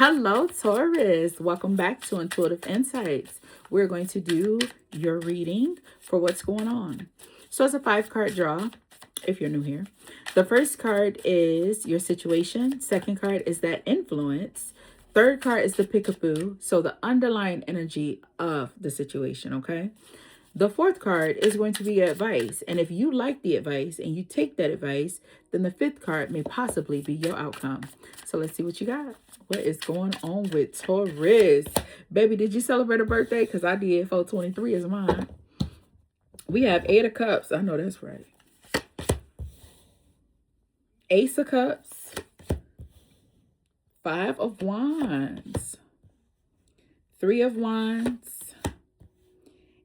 Hello, Taurus. Welcome back to Intuitive Insights. We're going to do your reading for what's going on. So it's a 5-card draw, if you're new here. The first card is your situation. Second card is that influence. Third card is the peekaboo. So the underlying energy of the situation, okay? The fourth card is going to be your advice. And if you like the advice and you take that advice, then the fifth card may possibly be your outcome. So let's see what you got. What is going on with Taurus? Baby, did you celebrate a birthday? Because I did. 423 is mine. We have 8 of Cups. I know that's right. Ace of Cups. 5 of Wands. 3 of Wands.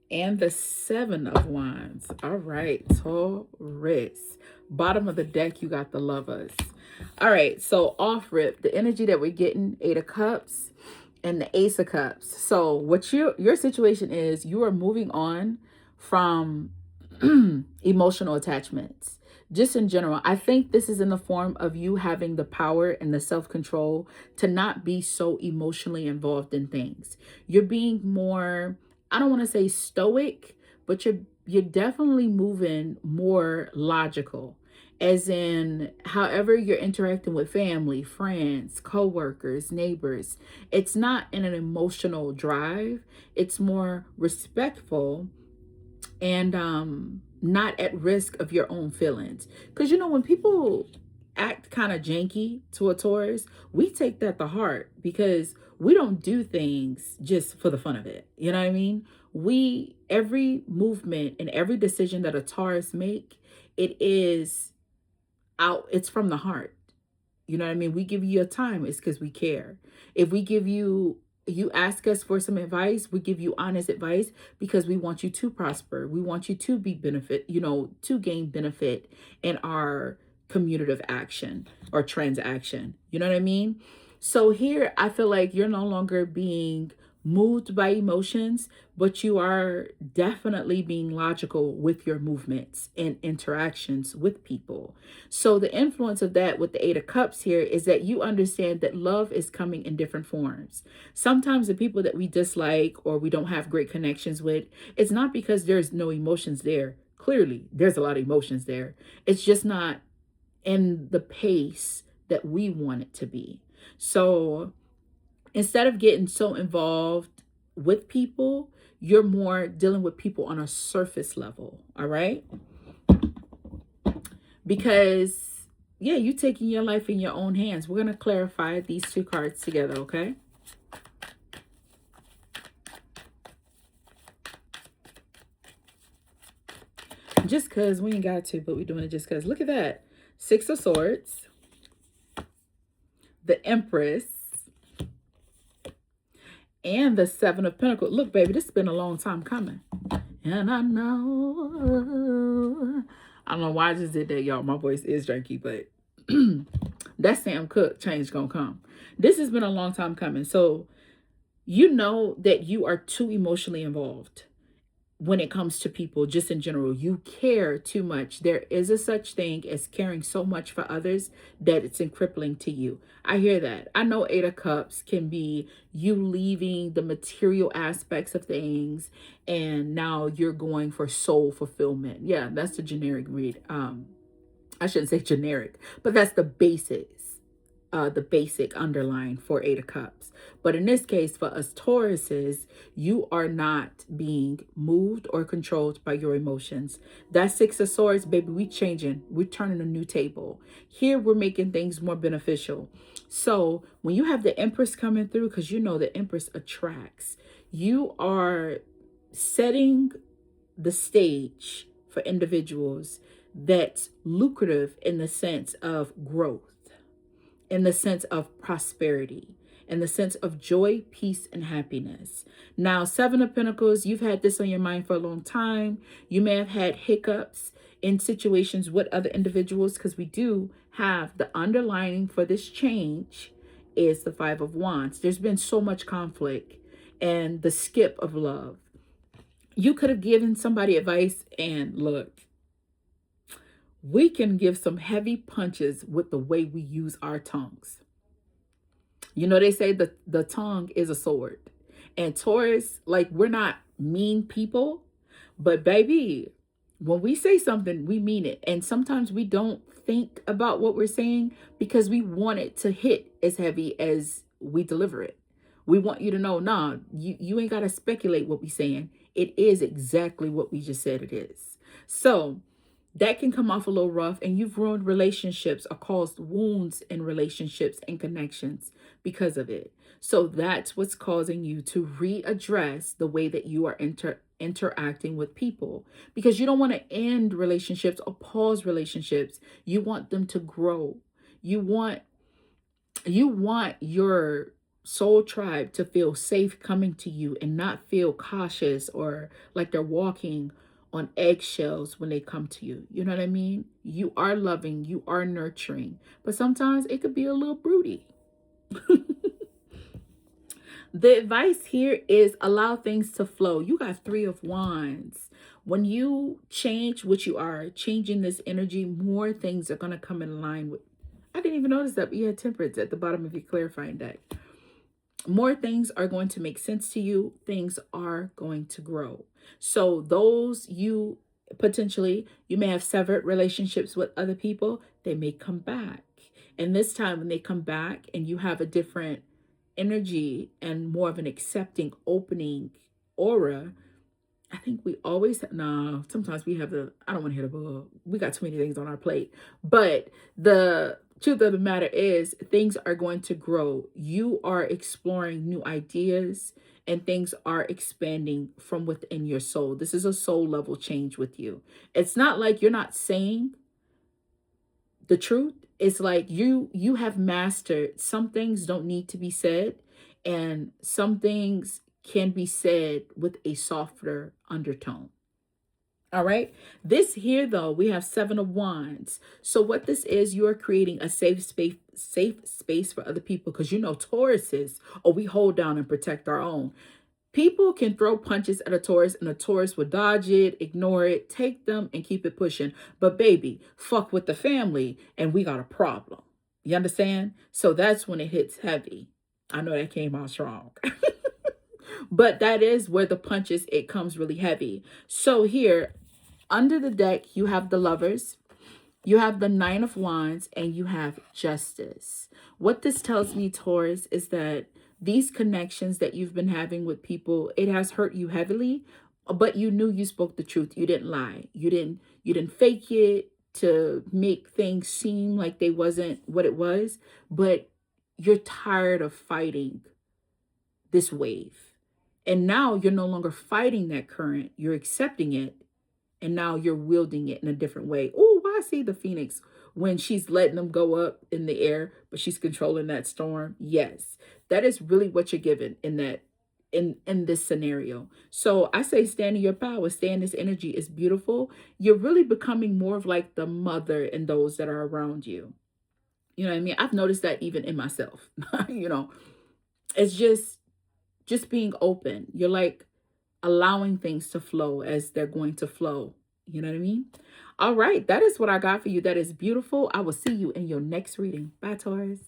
And the 7 of Wands. All right, Taurus. Bottom of the deck, you got the Lovers. All right, so off rip, the energy that we're getting, 8 of Cups and the Ace of Cups. So what your situation is, you are moving on from emotional attachments. Just in general, I think this is in the form of you having the power and the self-control to not be so emotionally involved in things. You're being more, I don't want to say stoic, but you're definitely moving more logical. As in, however you're interacting with family, friends, co-workers, neighbors, it's not in an emotional drive. It's more respectful and not at risk of your own feelings. Because, you know, when people act kind of janky to a Taurus, we take that to heart because we don't do things just for the fun of it. You know what I mean? Every movement and every decision that a Taurus make, it's from the heart. You know what I mean? We give you your time, it's because we care. If we give you ask us for some advice, we give you honest advice because we want you to prosper. We want you to be to gain benefit in our commutative action or transaction. You know what I mean? So here, I feel like you're no longer being moved by emotions, but you are definitely being logical with your movements and interactions with people. So the influence of that with the 8 of Cups here is that you understand that love is coming in different forms. Sometimes the people that we dislike or we don't have great connections with, it's not because there's no emotions there. Clearly, there's a lot of emotions there. It's just not in the pace that we want it to be. So instead of getting so involved with people, you're more dealing with people on a surface level. All right. Because, yeah, you taking your life in your own hands. We're going to clarify these 2 cards together. Okay. Just because we ain't got to, but we're doing it just because. Look at that. 6 of Swords. The Empress. And the 7 of Pentacles. Look, baby, this has been a long time coming. And I don't know why I just did that, y'all. My voice is janky, but that's Sam Cooke. Change gonna come. This has been a long time coming. So you know that you are too emotionally involved when it comes to people, just in general. You care too much. There is a such thing as caring so much for others that it's crippling to you. I hear that. I know 8 of Cups can be you leaving the material aspects of things and now you're going for soul fulfillment. Yeah, that's the generic read. I shouldn't say generic, but that's the basics. The basic underline for 8 of Cups. But in this case, for us Tauruses, you are not being moved or controlled by your emotions. That 6 of Swords, baby, we changing. We're turning a new table. Here, we're making things more beneficial. So when you have the Empress coming through, because you know the Empress attracts, you are setting the stage for individuals that's lucrative in the sense of growth, in the sense of prosperity, in the sense of joy, peace, and happiness. Now, 7 of Pentacles, you've had this on your mind for a long time. You may have had hiccups in situations with other individuals because we do have the underlining for this change is the 5 of Wands. There's been so much conflict and the skip of love. You could have given somebody advice and look, we can give some heavy punches with the way we use our tongues. You know, they say the tongue is a sword. And Taurus, like, we're not mean people, but baby, when we say something, we mean it. And sometimes we don't think about what we're saying because we want it to hit as heavy as we deliver it. We want you to know, nah, you ain't got to speculate what we saying. It is exactly what we just said it is. So that can come off a little rough, and you've ruined relationships or caused wounds in relationships and connections because of it. So that's what's causing you to readdress the way that you are interacting with people, because you don't want to end relationships or pause relationships. You want them to grow. You want your soul tribe to feel safe coming to you and not feel cautious or like they're walking on eggshells when they come to you. You know what I mean? You are loving, you are nurturing, but sometimes it could be a little broody. The advice here is allow things to flow. You got 3 of Wands. When you change what you are, changing this energy, more things are going to come in line with. I didn't even notice that, but you had Temperance at the bottom of your clarifying deck. More things are going to make sense to you. Things are going to grow. So those you potentially, you may have severed relationships with other people. They may come back. And this time when they come back and you have a different energy and more of an accepting, opening aura, I think we always, nah, sometimes we have I don't want to hit a bug. We got too many things on our plate. But the truth of the matter is things are going to grow. You are exploring new ideas and things are expanding from within your soul. This is a soul level change with you. It's not like you're not saying the truth. It's like you have mastered. Some things don't need to be said, and some things can be said with a softer undertone. All right. This here, though, we have 7 of Wands. So what this is, you are creating a safe space for other people, because you know Tauruses, or we hold down and protect our own. People can throw punches at a Taurus and a Taurus will dodge it, ignore it, take them and keep it pushing. But baby, fuck with the family and we got a problem. You understand? So that's when it hits heavy. I know that came out strong. But that is where the punches, it comes really heavy. So here, under the deck, you have the Lovers. You have the 9 of Wands and you have Justice. What this tells me, Taurus, is that these connections that you've been having with people, it has hurt you heavily, but you knew you spoke the truth. You didn't lie. You didn't fake it to make things seem like they wasn't what it was, but you're tired of fighting this wave. And now you're no longer fighting that current. You're accepting it, and now you're wielding it in a different way. Oh, I see the Phoenix when she's letting them go up in the air, but she's controlling that storm. Yes, that is really what you're given in that in this scenario. So I say stand in your power, stay in this energy. Is beautiful. You're really becoming more of like the mother in those that are around you. You know what I mean? I've noticed that even in myself. You know, it's just being open. You're like allowing things to flow as they're going to flow. You know what I mean? All right. That is what I got for you. That is beautiful. I will see you in your next reading. Bye, Taurus.